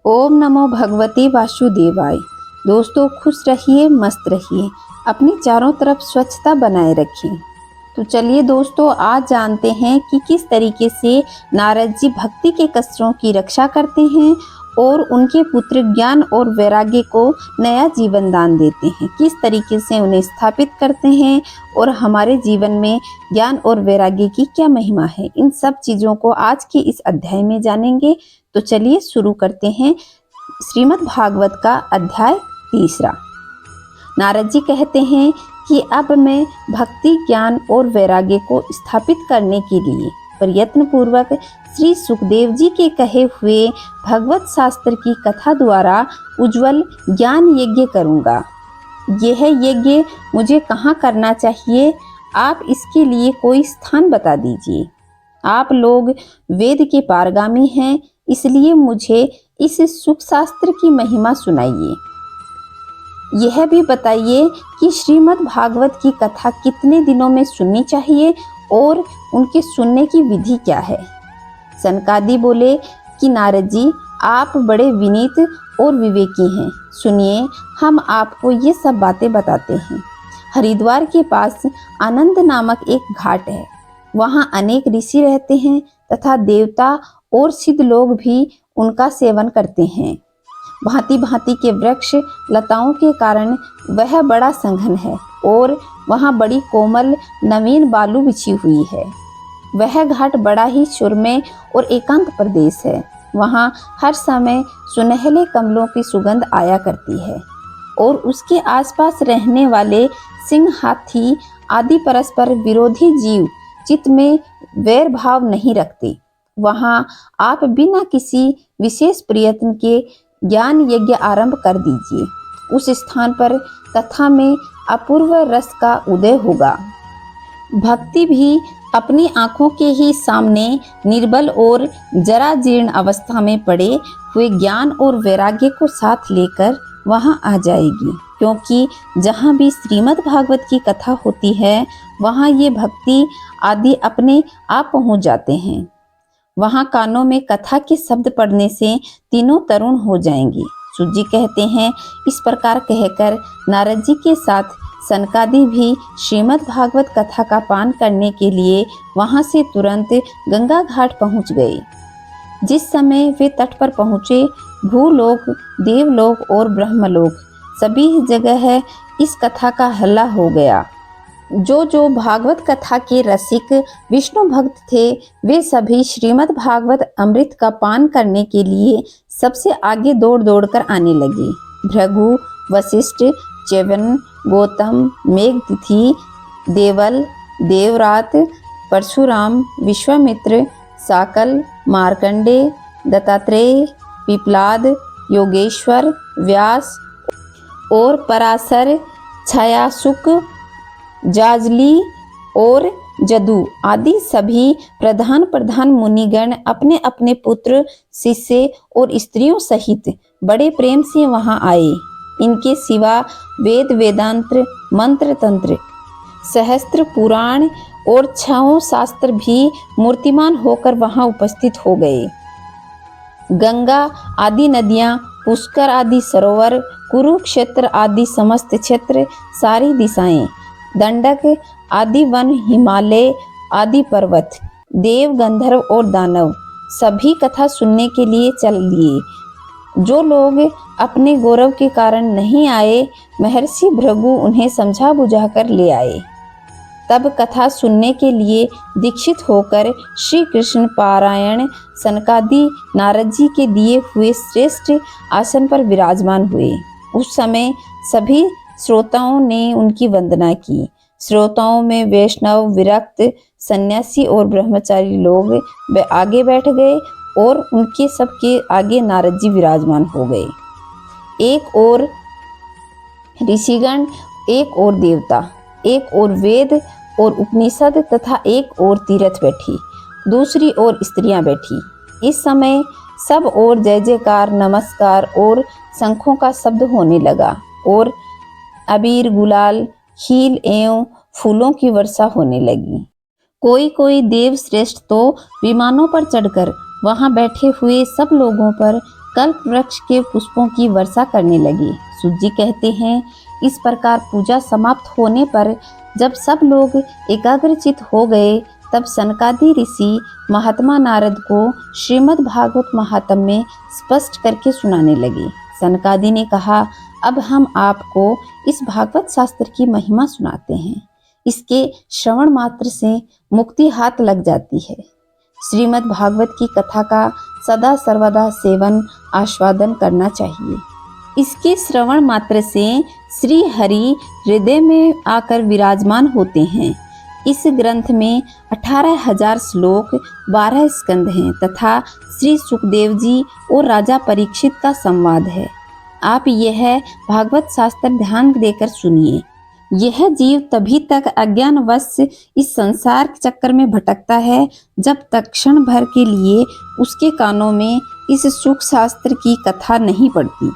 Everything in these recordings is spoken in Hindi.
ओम नमो भगवते वासुदेवाय। दोस्तों खुश रहिए, मस्त रहिए, अपनी चारों तरफ स्वच्छता बनाए रखें। तो चलिए दोस्तों, आज जानते हैं कि किस तरीके से नारद जी भक्ति के कष्टों की रक्षा करते हैं और उनके पुत्र ज्ञान और वैराग्य को नया जीवन दान देते हैं। किस तरीके से उन्हें स्थापित करते हैं और हमारे जीवन में ज्ञान और वैराग्य की क्या महिमा है, इन सब चीज़ों को आज के इस अध्याय में जानेंगे। तो चलिए शुरू करते हैं। श्रीमद् भागवत का अध्याय 3। नारद जी कहते हैं कि अब मैं भक्ति, ज्ञान और वैराग्य को स्थापित करने के लिए प्रयत्न पूर्वक श्री सुखदेव जी के कहे हुए भगवत शास्त्र की कथा द्वारा उज्जवल ज्ञान यज्ञ करूंगा। यह यज्ञ मुझे कहाँ करना चाहिए? आप इसके लिए कोई स्थान बता दीजिए। आप लोग वेद के पारगामी हैं, इसलिए मुझे इस सुख शास्त्र की महिमा सुनाइए। यह भी बताइए कि श्रीमद् भागवत की कथा कितने दिनों में सुननी चाहिए और उनके सुनने की विधि क्या है। सनकादि बोले कि नारद जी, आप बड़े विनीत और विवेकी हैं। सुनिए, हम आपको ये सब बातें बताते हैं। हरिद्वार के पास आनंद नामक एक घाट है। वहाँ अनेक ऋषि रहते हैं तथा देवता और सिद्ध लोग भी उनका सेवन करते हैं। भांति भांति के वृक्ष लताओं के कारण वह बड़ा संघन है और वहाँ बड़ी कोमल नवीन बालू बिछी हुई है। वह घाट बड़ा ही सुरम्य और एकांत प्रदेश है। वहाँ हर समय सुनहले कमलों की सुगंध आया करती है और उसके आसपास रहने वाले सिंह, हाथी आदि परस्पर विरोधी जीव चित्त में वैर भाव नहीं रखते। वहाँ आप बिना किसी विशेष प्रयत्न के ज्ञान यज्ञ आरंभ कर दीजिए। उस स्थान पर कथा में अपूर्व रस का उदय होगा। भक्ति भी अपनी आंखों के ही सामने निर्बल और जरा जीर्ण अवस्था में पड़े हुए ज्ञान और वैराग्य को साथ लेकर वहां आ जाएगी, क्योंकि जहां भी श्रीमद् भागवत की कथा होती है वहां ये भक्ति आदि अपने आप पहुंच जाते हैं। वहां कानों में कथा के शब्द पड़ने से तीनों तरुण हो जाएंगी। सूत जी कहते हैं, इस प्रकार कहकर नारद जी के साथ सनकादि भी श्रीमद् भागवत कथा का पान करने के लिए वहां से तुरंत गंगा घाट पहुंच गए। जिस समय वे तट पर पहुंचे, भूलोक, देवलोक और ब्रह्मलोक सभी जगह इस कथा का हल्ला हो गया। जो भागवत कथा के रसिक विष्णु भक्त थे, वे सभी श्रीमद् भागवत अमृत का पान करने के लिए सबसे आगे दौड़ दौड़ कर आने लगे। भृगु, वशिष्ठ, च्यवन, गौतम, मेघतिथि, देवल, देवरात, परशुराम, विश्वामित्र, साकल, मार्कंडे, दत्तात्रेय, पिपलाद, योगेश्वर, व्यास और पराशर, छायासुक, जाजली और जदु आदि सभी प्रधान मुनिगण अपने अपने पुत्र, शिष्य और स्त्रियों सहित बड़े प्रेम से वहां आए। इनके सिवा वेद, वेदांत, मंत्र, तंत्र, सहस्त्र पुराण और 6 शास्त्र भी मूर्तिमान होकर वहां उपस्थित हो गए। गंगा आदि नदियां, पुष्कर आदि सरोवर, कुरुक्षेत्र आदि समस्त क्षेत्र, सारी दिशाएं, दंडक आदि वन, हिमालय आदि पर्वत, देव, गंधर्व और दानव सभी कथा सुनने के लिए चल दिए। जो लोग अपने गौरव के कारण नहीं आए, महर्षि भृगु उन्हें समझा बुझाकर ले आए। तब कथा सुनने के लिए दीक्षित होकर श्री कृष्ण पारायण सनकादि नारद जी के दिए हुए श्रेष्ठ आसन पर विराजमान हुए। उस समय सभी श्रोताओं ने उनकी वंदना की। श्रोताओं में वैष्णव, विरक्त, सन्यासी और ब्रह्मचारी लोग वे आगे बैठ गए और उनके सबके आगे नारद जी विराजमान हो गए। एक और ऋषिगण, एक और देवता, एक और वेद और उपनिषद तथा एक और तीर्थ बैठी, दूसरी ओर स्त्रियां बैठी। इस समय सब और जय जयकार, नमस्कार और शंखों का शब्द होने लगा और अबीर, गुलाल, खील एवं फूलों की वर्षा होने लगी। कोई कोई देव श्रेष्ठ तो विमानों पर चढ़कर वहां बैठे हुए सब लोगों पर कल्प वृक्ष के पुष्पों की वर्षा करने लगे। सूत जी कहते हैं, इस प्रकार पूजा समाप्त होने पर जब सब लोग एकाग्रचित हो गए, तब सनकादि ऋषि महात्मा नारद को श्रीमद् भागवत महात्म्य स्पष्ट करके सुनाने लगे। सनकादि ने कहा, अब हम आपको इस भागवत शास्त्र की महिमा सुनाते हैं। इसके श्रवण मात्र से मुक्ति हाथ लग जाती है। श्रीमद् भागवत की कथा का सदा सर्वदा सेवन आस्वादन करना चाहिए। इसके श्रवण मात्र से श्री हरि हृदय में आकर विराजमान होते हैं। इस ग्रंथ में 18,000 श्लोक, 12 स्कंद हैं तथा श्री सुखदेव जी और राजा परीक्षित का संवाद है। आप यह भागवत शास्त्र ध्यान देकर सुनिए। यह जीव तभी तक अज्ञानवश इस संसार चक्कर में भटकता है जब तक क्षण भर के लिए उसके कानों में इस सुख शास्त्र की कथा नहीं पड़ती।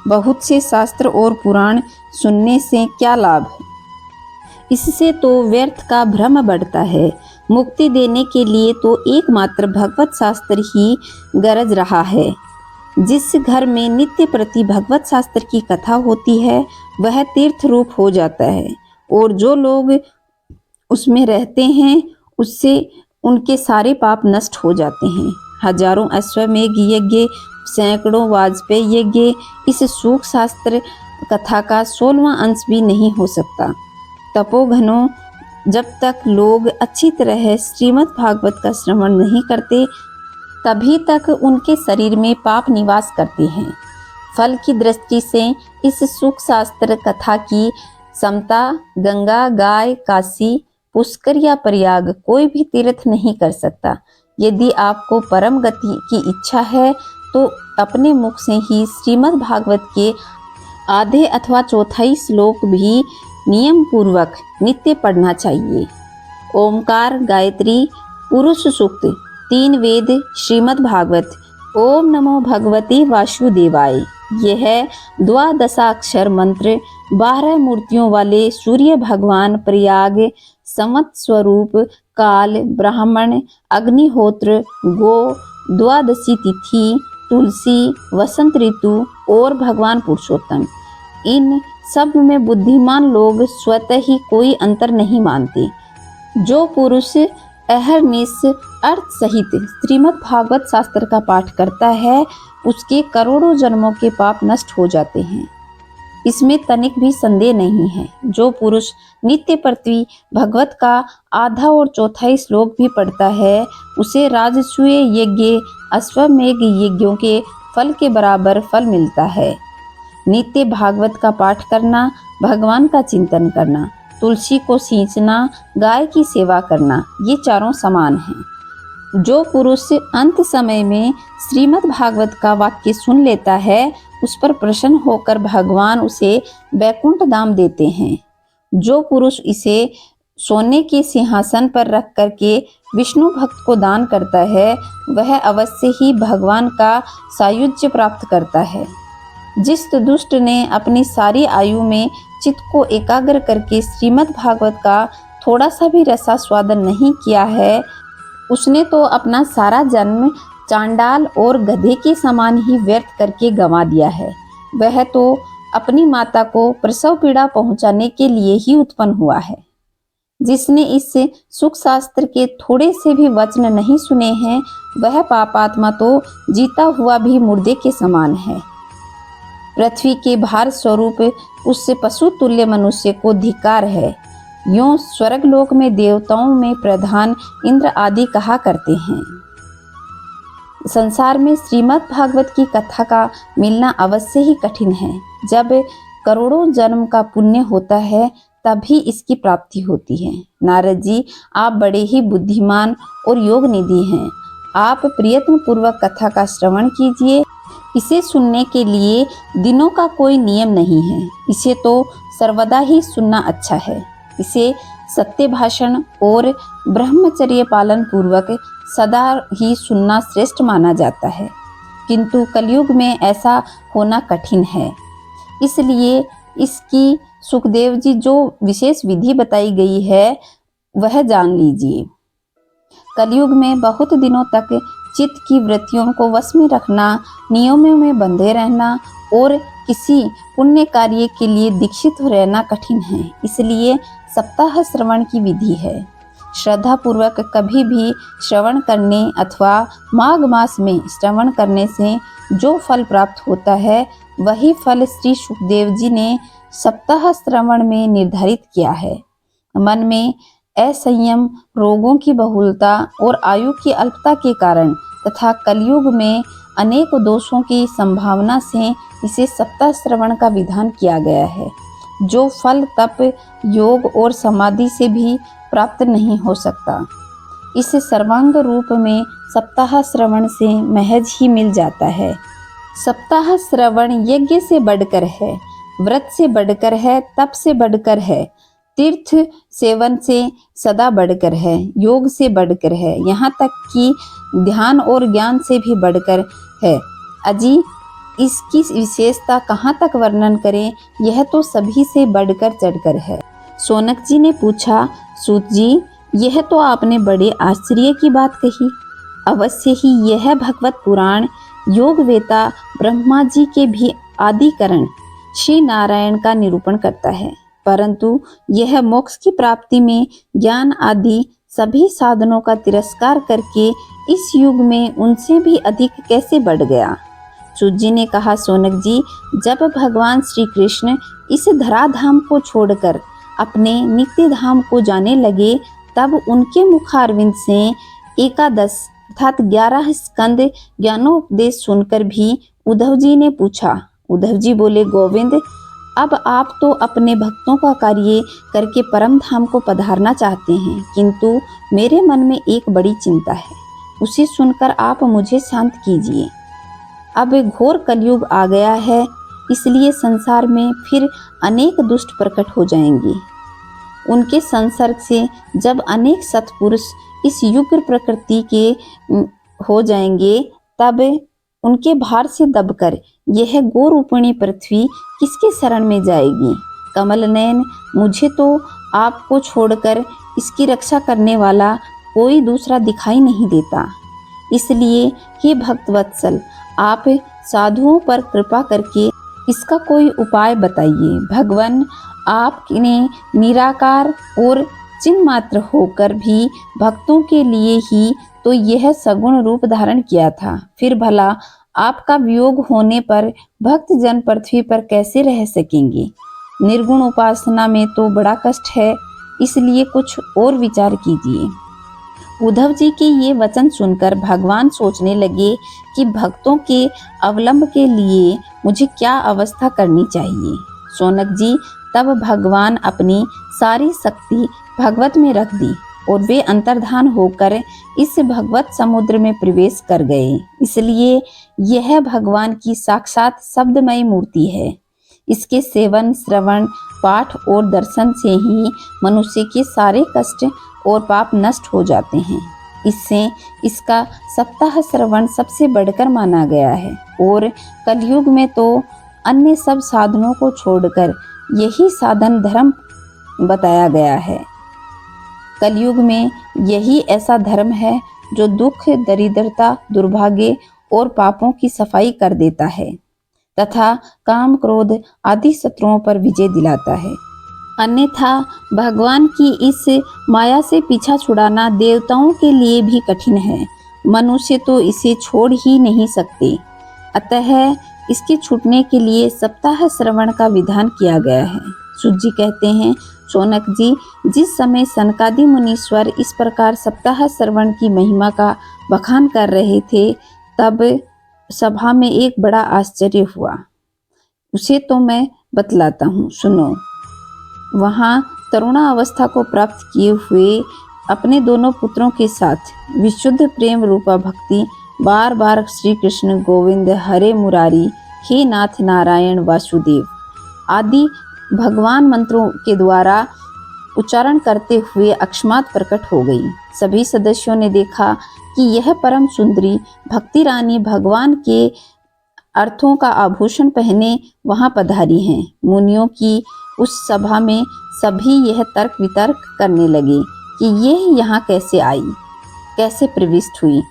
बहुत से शास्त्र और पुराण सुनने से क्या लाभ है? इससे तो व्यर्थ का भ्रम बढ़ता है। मुक्ति देने के लिए तो एकमात्र भगवत शास्त्र ही गरज रहा है। जिस घर में नित्य प्रति भगवत शास्त्र की कथा होती है वह तीर्थ रूप हो जाता है, और जो लोग उसमें रहते हैं उससे उनके सारे पाप नष्ट हो जाते हैं। हजारों अश्वमेघ यज्ञ, सैकड़ों वाजपेयी यज्ञ, इस सुख शास्त्र कथा का 16वां अंश भी नहीं हो सकता। तपोघनों, जब तक लोग अच्छी तरह श्रीमद् भागवत का श्रवण नहीं करते तभी तक उनके शरीर में पाप निवास करते हैं। फल की दृष्टि से इस सुख शास्त्र कथा की समता गंगा, गाय, काशी, पुष्कर या प्रयाग कोई भी तीर्थ नहीं कर सकता। यदि आपको परम गति की इच्छा है तो अपने मुख से ही श्रीमद् भागवत के आधे अथवा चौथाई श्लोक भी नियम पूर्वक नित्य पढ़ना चाहिए। ओमकार, गायत्री, पुरुष सूक्त, 3 वेद, श्रीमद् भागवत, ओम नमो भगवते वासुदेवाय, यह द्वादशाक्षर मंत्र 12 मूर्तियों वाले सूर्य भगवान, प्रयाग, संवत स्वरूप, काल, ब्राह्मण, अग्निहोत्र, गो, द्वादशी तिथि, तुलसी, वसंत ऋतु और भगवान पुरुषोत्तम, इन सब में बुद्धिमान लोग स्वतः ही कोई अंतर नहीं मानते। जो पुरुष अहरनिश अर्थ सहित श्रीमद् भागवत शास्त्र का पाठ करता है उसके करोड़ों जन्मों के पाप नष्ट हो जाते हैं। इसमें तनिक भी संदेह नहीं है। जो पुरुष नित्य प्रति भगवत का आधा और चौथाई श्लोक भी पढ़ता है उसे राजसूय यज्ञ, अश्वमेघ यज्ञों के फल के बराबर फल मिलता है। नित्य भागवत का पाठ करना, भगवान का चिंतन करना, तुलसी को सींचना, गाय की सेवा करना, ये चारों समान हैं। जो पुरुष अंत समय में श्रीमद् भागवत का वाक्य सुन लेता है उस पर प्रसन्न होकर भगवान उसे वैकुंठ धाम देते हैं। जो पुरुष इसे सोने के सिंहासन पर रख करके विष्णु भक्त को दान करता है वह अवश्य ही भगवान का सायुज्य प्राप्त करता है। जिस दुष्ट ने अपनी सारी आयु में चित्त को एकाग्र करके श्रीमद् भागवत का थोड़ा सा भी रसास्वादन नहीं किया है उसने तो अपना सारा जन्म चांडाल और गधे के समान ही व्यर्थ करके गंवा दिया है। वह तो अपनी माता को प्रसव पीड़ा पहुंचाने के लिए ही उत्पन्न हुआ है। जिसने इस सुख शास्त्र के थोड़े से भी वचन नहीं सुने हैं वह पापात्मा तो जीता हुआ भी मुर्दे के समान है। पृथ्वी के भार स्वरूप उस पशु तुल्य मनुष्य को धिक्कार है। यों स्वर्गलोक में देवताओं में प्रधान इंद्र आदि कहा करते हैं। संसार में श्रीमद् भागवत की कथा का मिलना अवश्य ही कठिन है। जब करोड़ों जन्म का पुण्य होता है तभी इसकी प्राप्ति होती है। नारद जी, आप बड़े ही बुद्धिमान और योग निधि हैं। आप प्रयत्न पूर्वक कथा का श्रवण कीजिए। इसे सुनने के लिए दिनों का कोई नियम नहीं है। इसे तो सर्वदा ही सुनना अच्छा है। इसे सत्य भाषण और ब्रह्मचर्य पालन पूर्वक सदा ही सुनना श्रेष्ठ माना जाता है। किंतु कलयुग में ऐसा होना कठिन है। इसलिए इसकी सुखदेव जी जो विशेष विधि बताई गई है वह जान लीजिए। कलयुग में बहुत दिनों तक चित्त की वृत्तियों को वश में रखना, नियमों में बंधे रहना और किसी पुण्य कार्य के लिए दीक्षित रहना कठिन है। इसलिए सप्ताह श्रवण की विधि है। श्रद्धा पूर्वक कभी भी श्रवण करने अथवा माघ मास में श्रवण करने से जो फल प्राप्त होता है वही फल श्री सुखदेव जी ने सप्ताह श्रवण में निर्धारित किया है। मन में असंयम, रोगों की बहुलता और आयु की अल्पता के कारण तथा कलयुग में अनेक दोषों की संभावना से इसे सप्ताह श्रवण का विधान किया गया है, जो फल तप, योग और समाधि से भी प्राप्त नहीं हो सकता। इस सर्वांग रूप में सप्ताह श्रवण से महज ही मिल जाता है। सप्ताह श्रवण यज्ञ से बढ़कर है, व्रत से बढ़कर है, तप से बढ़कर है, तीर्थ सेवन से सदा बढ़कर है, योग से बढ़कर है, यहाँ तक कि ध्यान और ज्ञान से भी बढ़कर है। अजी इसकी विशेषता कहाँ तक वर्णन करें, यह तो सभी से बढ़कर चढ़कर है। शौनक जी ने पूछा, सूत जी, यह तो आपने बड़े आश्चर्य की बात कही। अवश्य ही यह भगवत पुराण योग वेता ब्रह्मा जी के भी आदिकरण श्री नारायण का निरूपण करता है, परंतु यह मोक्ष की प्राप्ति में ज्ञान आदि सभी साधनों का तिरस्कार करके इस युग में उनसे भी अधिक कैसे बढ़ गया। सूत जी ने कहा, शौनक जी, जब भगवान श्री कृष्ण इस धराधाम को छोड़कर अपने नित्य धाम को जाने लगे, तब उनके मुखारविंद से एकादश अर्थात 11 स्कंद ज्ञानोपदेश सुनकर भी उद्धव जी ने पूछा। उद्धव जी बोले, गोविंद, अब आप तो अपने भक्तों का कार्य करके परम धाम को पधारना चाहते हैं, किंतु मेरे मन में एक बड़ी चिंता है, उसे सुनकर आप मुझे शांत कीजिए। अब घोर कलयुग आ गया है, इसलिए संसार में फिर अनेक दुष्ट प्रकट हो जाएंगे। उनके संसर्ग से जब अनेक सत्पुरुष इस युग प्रकृति के हो जाएंगे, तब उनके भार से दबकर यह गोरूपिणी पृथ्वी किसके शरण में जाएगी। कमल नयन, मुझे तो आपको छोड़कर इसकी रक्षा करने वाला कोई दूसरा दिखाई नहीं देता। इसलिए हे भक्तवत्सल, आप साधुओं पर कृपा करके इसका कोई उपाय बताइए। भगवान आपने निराकार और चिन्ह मात्र होकर भी भक्तों के लिए ही तो यह सगुण रूप धारण किया था, फिर भला आपका वियोग होने पर भक्त जन पृथ्वी पर कैसे रह सकेंगे। निर्गुण उपासना में तो बड़ा कष्ट है, इसलिए कुछ और विचार कीजिए। उद्धव जी के ये वचन सुनकर भगवान सोचने लगे कि भक्तों के अवलंब के लिए मुझे क्या अवस्था करनी चाहिए। शौनक जी, तब भगवान अपनी सारी शक्ति भगवत में रख दी और वे अंतर्धान होकर इस भगवत समुद्र में प्रवेश कर गए। इसलिए यह भगवान की साक्षात शब्दमयी मूर्ति है। इसके सेवन, श्रवण, पाठ और दर्शन से ही मनुष्य के सारे कष्ट और पाप नष्ट हो जाते हैं। इससे इसका सप्ताह श्रवण सबसे बढ़कर माना गया है और कलयुग में तो अन्य सब साधनों को छोड़कर यही साधन धर्म बताया गया है। कलयुग में यही ऐसा धर्म है जो दुख, दरिद्रता, दुर्भाग्य और पापों की सफाई कर देता है तथा काम, क्रोध आदि शत्रुओं पर विजय दिलाता है। अन्यथा भगवान की इस माया से पीछा छुड़ाना देवताओं के लिए भी कठिन है। मनुष्य तो इसे छोड़ ही नहीं सकते। अतः इसके छूटने के लिए सप्ताह श्रवण का विधान किया गया है। सूत जी कहते हैं, शौनक जी, जिस समय सनकादि मुनीश्वर इस प्रकार सप्ताह श्रवण की महिमा का बखान कर रहे थे, तब सभा में एक बड़ा आश्चर्य हुआ। उसे तो मैं बतलाता हूँ, सुनो। वहाँ तरुणा अवस्था को प्राप्त किए हुए अपने दोनों पुत्रों के साथ विशुद्ध प्रेम रूपा भक्ति बार बार श्री कृष्ण गोविंद हरे मुरारी, हे नाथ नारायण वासुदेव आदि भगवान मंत्रों के द्वारा उच्चारण करते हुए अकस्मात प्रकट हो गई। सभी सदस्यों ने देखा कि यह परम सुंदरी भक्ति रानी भगवान के अर्थों का आभूषण पहने वहां पधारी हैं। मुनियों की उस सभा में सभी यह तर्क वितर्क करने लगे कि यह यहाँ कैसे आई, कैसे प्रविष्ट हुई।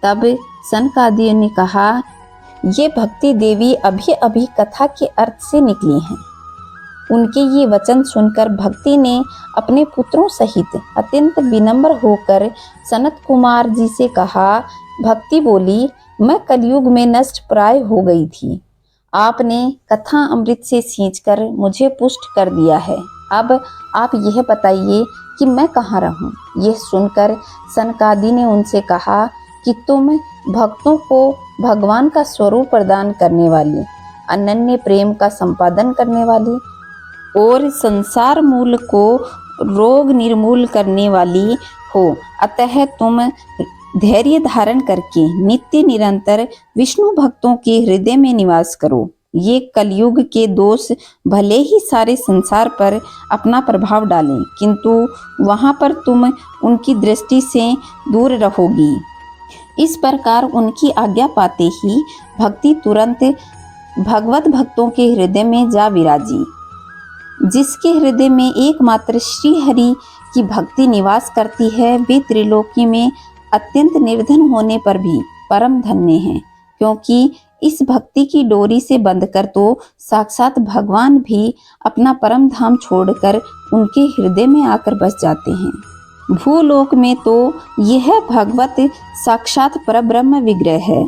तब सनकादियों ने कहा, ये भक्ति देवी अभी अभी कथा के अर्थ से निकली हैं। उनके ये वचन सुनकर भक्ति ने अपने पुत्रों सहित अत्यंत विनम्र होकर सनत कुमार जी से कहा। भक्ति बोली, मैं कलयुग में नष्ट प्राय हो गई थी। आपने कथा अमृत से सींचकर मुझे पुष्ट कर दिया है। अब आप यह बताइए कि मैं कहाँ रहूं? यह सुनकर सनकादि ने उनसे कहा कि तुम भक्तों को भगवान का स्वरूप प्रदान करने वाली, अनन्य प्रेम का संपादन करने वाली और संसार मूल को रोग निर्मूल करने वाली हो। अतः तुम धैर्य धारण करके नित्य निरंतर विष्णु भक्तों के हृदय में निवास करो। ये कलयुग के दोष भले ही सारे संसार पर अपना प्रभाव डालें, किंतु वहां पर तुम उनकी दृष्टि से दूर रहोगी। इस प्रकार उनकी आज्ञा पाते ही भक्ति तुरंत भगवत भक्तों के हृदय में जा विराजी। जिसके हृदय में एकमात्र श्री हरि की भक्ति निवास करती है, वे त्रिलोकी में अत्यंत निर्धन होने पर भी परम धन्य हैं, क्योंकि इस भक्ति की डोरी से बंधकर तो साक्षात भगवान भी अपना परम धाम छोड़कर उनके हृदय में आकर बस जाते हैं। भूलोक में तो यह भगवत साक्षात परब्रह्म विग्रह है।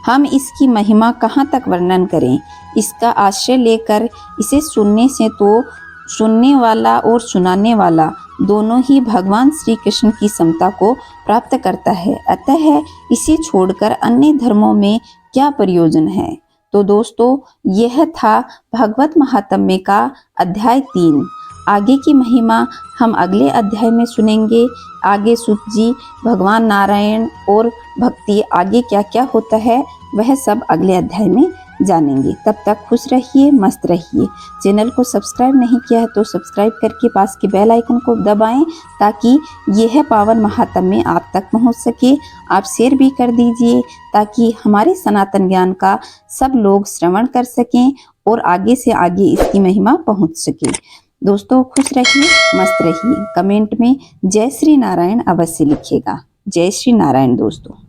हम इसकी महिमा कहाँ तक वर्णन करें। इसका आश्रय लेकर इसे सुनने से तो सुनने वाला और सुनाने वाला दोनों ही भगवान श्री कृष्ण की समता को प्राप्त करता है। अतः इसे छोड़कर अन्य धर्मों में क्या प्रयोजन है। तो दोस्तों, यह था भगवत महात्म्य का अध्याय 3। आगे की महिमा हम अगले अध्याय में सुनेंगे। आगे सुत जी, भगवान नारायण और भक्ति आगे क्या क्या होता है वह सब अगले अध्याय में जानेंगे। तब तक खुश रहिए, मस्त रहिए। चैनल को सब्सक्राइब नहीं किया है तो सब्सक्राइब करके पास के बेल आइकन को दबाएं, ताकि यह पावन महात्म्य आप तक पहुंच सके। आप शेयर भी कर दीजिए ताकि हमारे सनातन ज्ञान का सब लोग श्रवण कर सकें और आगे से आगे इसकी महिमा पहुंच सके। दोस्तों, खुश रहिए, मस्त रहिए। कमेंट में जय श्री नारायण अवश्य लिखिएगा। जय श्री नारायण दोस्तों।